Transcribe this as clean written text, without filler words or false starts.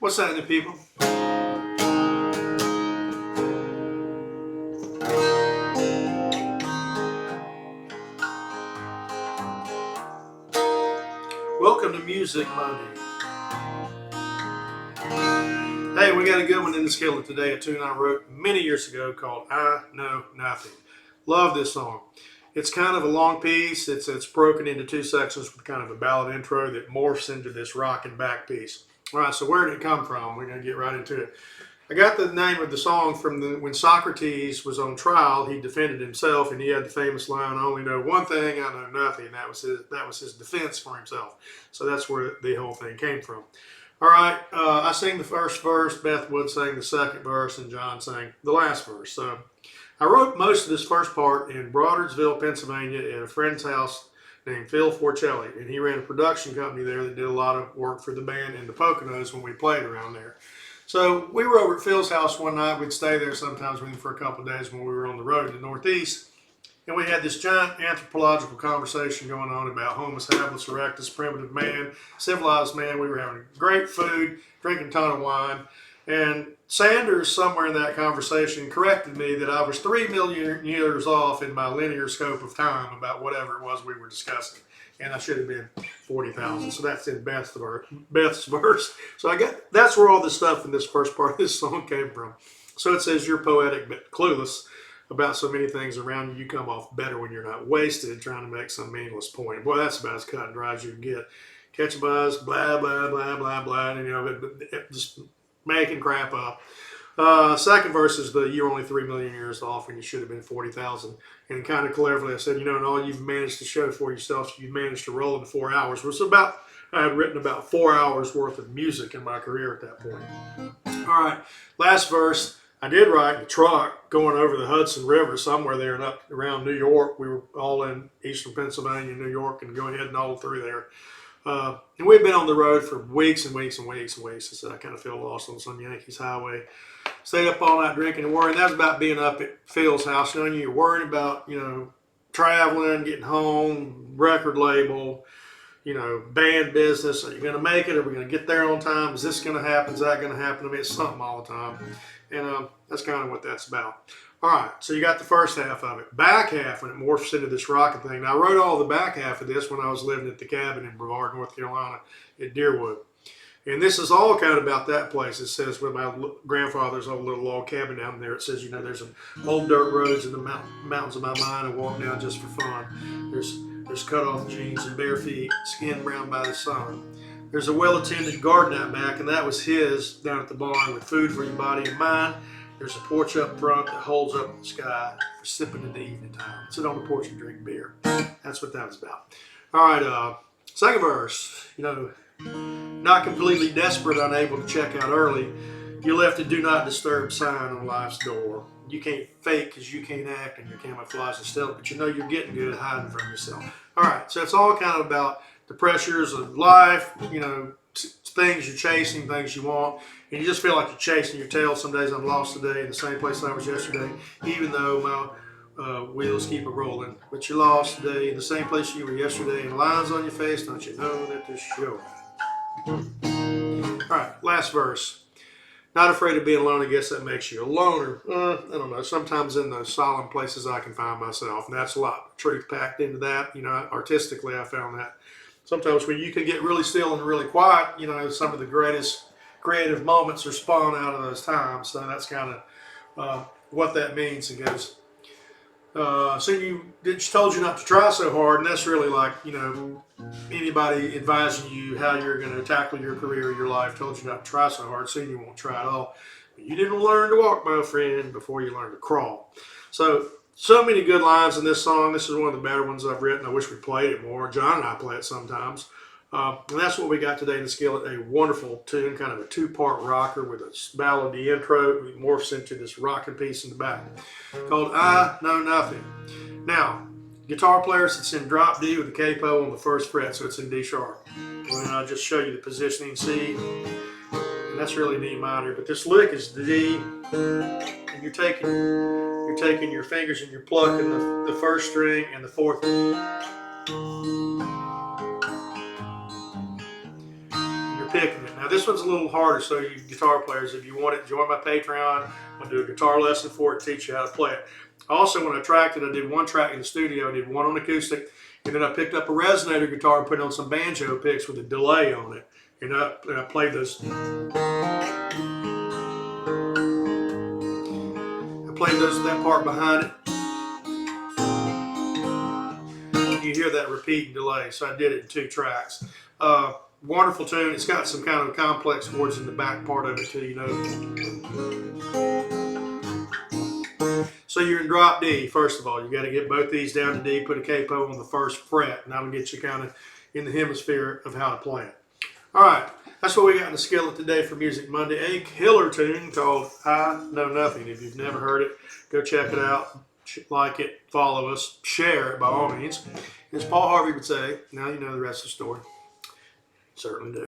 What's happening, people? Welcome to Music Monday. Hey, we got a good one in the skillet today, a tune I wrote many years ago called I Know Nothing. Love this song. It's kind of a long piece. It's broken into two sections with kind of a ballad intro that morphs into this rock and back piece. All right, so where did it come from? We're going to get right into it. I got the name of the song from when Socrates was on trial. He defended himself, and he had the famous line, "I only know one thing, I know nothing." That was his defense for himself. So that's where the whole thing came from. All right, I sang the first verse, Beth Wood sang the second verse, and John sang the last verse. So I wrote most of this first part in Brodersville, Pennsylvania, at a friend's house named Phil Forcelli, and he ran a production company there that did a lot of work for the band in the Poconos when we played around there. So we were over at Phil's house one night. We'd stay there sometimes with him for a couple of days when we were on the road in the Northeast. And we had this giant anthropological conversation going on about Homo habilis erectus, primitive man, civilized man. We were having great food, drinking a ton of wine. And Sanders, somewhere in that conversation, corrected me that I was 3 million years off in my linear scope of time about whatever it was we were discussing. And I should have been 40,000. So that's in Beth's verse. So that's where all this stuff in this first part of this song came from. So it says, "You're poetic but clueless about so many things around you. You come off better when you're not wasted trying to make some meaningless point." Boy, that's about as cut and dry as you can get. Catch a buzz, blah, blah, blah, blah, blah, and just making crap up. Second verse is you're only 3 million years off when you should have been 40,000. And kind of cleverly I said, and all you've managed to show for yourself, you've managed to roll in 4 hours. I had written about 4 hours worth of music in my career at that point. All right, last verse. I did ride in a truck going over the Hudson River somewhere there and up around New York. We were all in eastern Pennsylvania, New York, and going heading all through there. And we'd been on the road for weeks and weeks and weeks and weeks. I said, I kind of feel lost on some Yankees highway. Stayed up all night drinking and worrying. That was about being up at Phil's house. You're worrying about, traveling, getting home, record label, band business. Are you going to make it? Are we going to get there on time? Is this going to happen? Is that going to happen? I mean, it's something all the time. And that's kind of what that's about. All right, so you got the first half of it. Back half, when it morphs into this rocket thing. Now, I wrote all the back half of this when I was living at the cabin in Brevard, North Carolina, at Deerwood. And this is all kind of about that place. It says, with my grandfather's old little log cabin down there, it says, there's some old dirt roads in the mountains of my mind I walk down just for fun. There's cut-off jeans and bare feet, skin browned by the sun. There's a well-attended garden out back, and that was his down at the barn with food for your body and mind. There's a porch up front that holds up the sky for sipping in the evening time. Sit on the porch and drink beer. That's what that was about. All right, second verse. Not completely desperate, unable to check out early. You left a do not disturb sign on life's door. You can't fake because you can't act, and your camouflage is stealth, but you're getting good at hiding from yourself. All right, so it's all kind of about the pressures of life, things you're chasing, things you want, and you just feel like you're chasing your tail. Some days I'm lost today in the same place I was yesterday, even though my wheels keep a rolling. But you're lost today in the same place you were yesterday, and lines on your face, don't you know that this show? All right, last verse. Not afraid of being alone. I guess that makes you a loner. I don't know. Sometimes in those solemn places I can find myself, and that's a lot of truth packed into that. Artistically, I found that sometimes when you can get really still and really quiet, some of the greatest creative moments are spawned out of those times. So that's kind of what that means. It goes, so told you not to try so hard, and that's really like, anybody advising you how you're going to tackle your career or your life told you not to try so hard, soon you won't try at all. But you didn't learn to walk, my friend, before you learned to crawl. So many good lines in this song. This is one of the better ones I've written. I wish we played it more. John and I play it sometimes. And that's what we got today in the skillet, a wonderful tune, kind of a two-part rocker with a ballady intro. It morphs into this rocking piece in the back called I Know Nothing. Now, guitar players, it's in drop D with a capo on the first fret, so it's in D sharp. And then I'll just show you the positioning C, and that's really D minor. But this lick is the D, and you're taking your fingers and you're plucking the first string and the fourth. You're picking it. Now Now this one's a little harder, so you guitar players, if you want it, join my Patreon. I'll do a guitar lesson for it, teach you how to play it. Also, when I tracked it, I did one track in the studio, I did one on acoustic, and then I picked up a resonator guitar and put on some banjo picks with a delay on it. And I played those. That part behind it. You hear that repeat and delay, so I did it in 2 tracks. Wonderful tune. It's got some kind of complex chords in the back part of it too, you know. So you're in drop D, first of all. You got to get both these down to D, put a capo on the 1st fret, and that'll get you kind of in the hemisphere of how to play it. All right, that's what we got in the skillet today for Music Monday. A killer tune called I Know Nothing. If you've never heard it, go check it out. Like it, follow us, share it by all means. As Paul Harvey would say, now you know the rest of the story. Certainly do.